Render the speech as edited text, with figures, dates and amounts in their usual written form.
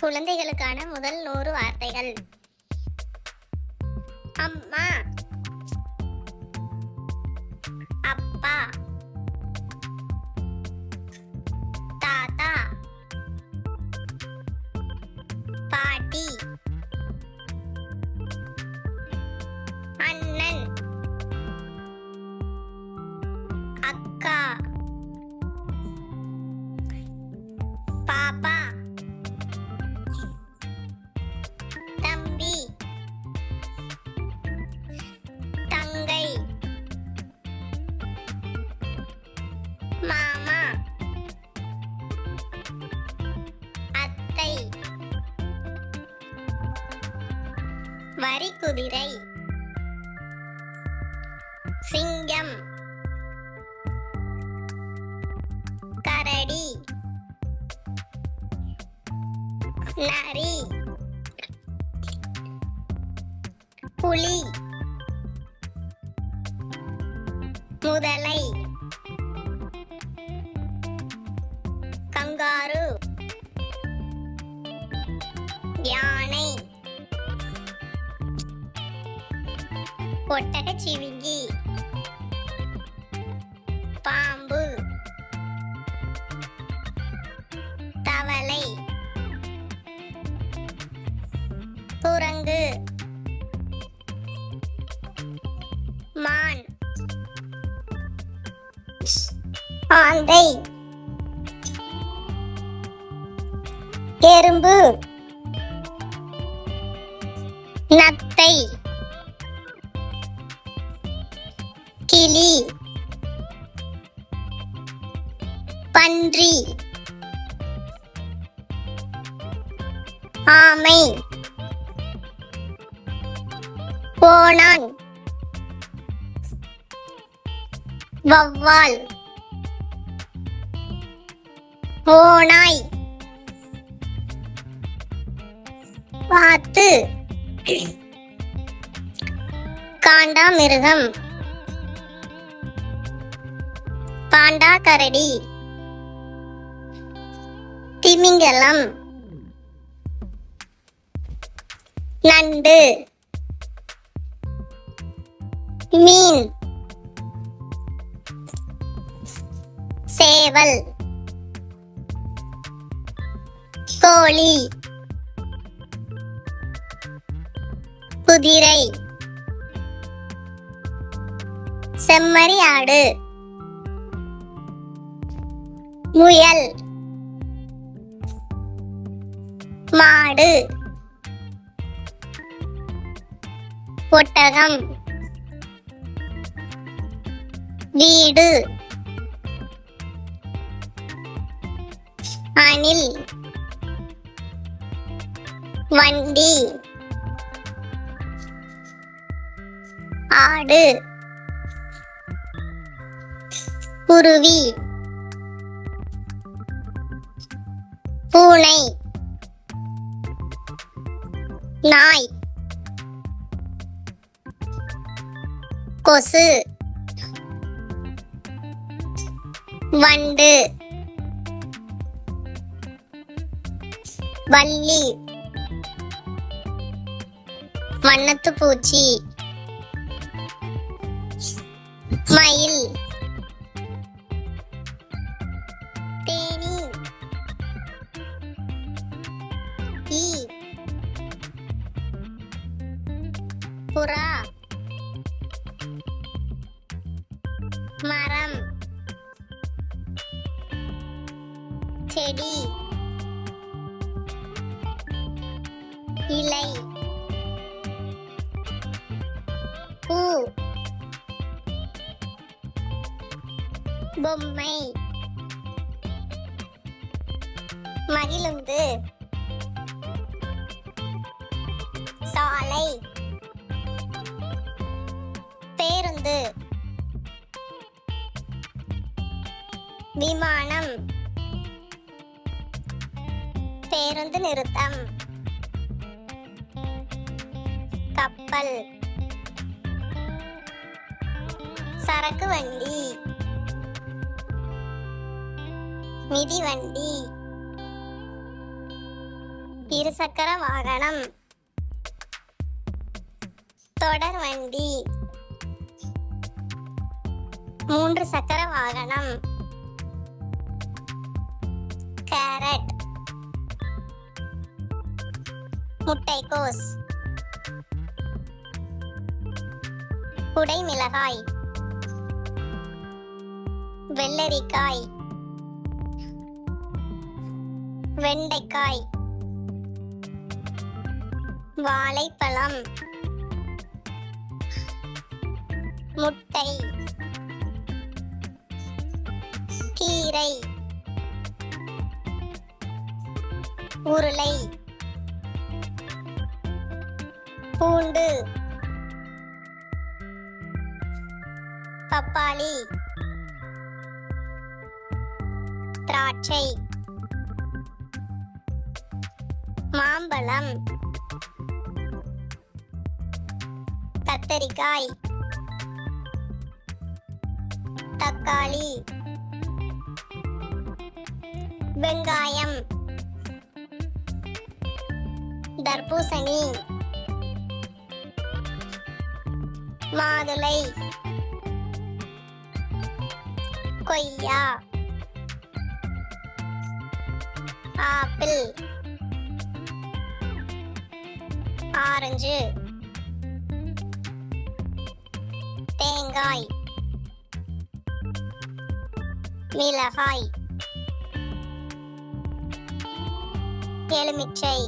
குழந்தைகளுக்கான முதல் 100 வார்த்தைகள். அம்மா, அப்பா, தாத்தா, பாட்டி, அண்ணன், அக்கா, பாப்பா, தம்பி, தங்கை, மாமா, அத்தை, வரிக்குதிரை, சிங்கம், கரடி, நரி, புலி, முதலை, கங்காரு, யானை, ஒட்டகச்சிவிங்கி, பாம்பு, தவளை, குரங்கு, மான், ஆந்தை, எறும்பு, நத்தை, கிளி, பன்றி, ஆமை, ஓணான், வௌவால், ஓநாய், வாத்து, காண்டாமிருகம், பாண்டா கரடி, திமிங்கலம், நண்டு, மீன், சேவல், கோழி, குதிரை, செம்மறி ஆடு, முயல், மாடு, ஒட்டகம், வீடு, அணில், வண்டி, ஆடு, குருவி, பூனை, நாய், கொசு, வண்டு, வள்ளி, வண்ணத்து பூச்சி, மயில், தேனி, ஈ, புறா, மரம், செடி, இலை, பூ, பொம்மை, மகிழுந்து, சாலை, பேருந்து, விமானம், பேருந்து நிறுத்தம், கப்பல், சரக்கு வண்டி, மிதிவண்டி, இருசக்கர வாகனம். தொடர் வண்டி. 3 சக்கர வாகனம். கேரட். முட்டைக்கோஸ். குடைமிளகாய். வெள்ளரிக்காய். வெண்டைக்காய். வாழைப்பழம். முட்டை. கீரை. உருளை. பூண்டு. பப்பாளி. திராட்சை. மாம்பழம். கத்தரிக்காய். தக்காளி. வெங்காயம். தர்பூசணி. மாதுளை. கொய்யா. ஆப்பிள். ஆரஞ்சு. தேங்காய். மிளகாய். எலுமிச்சை.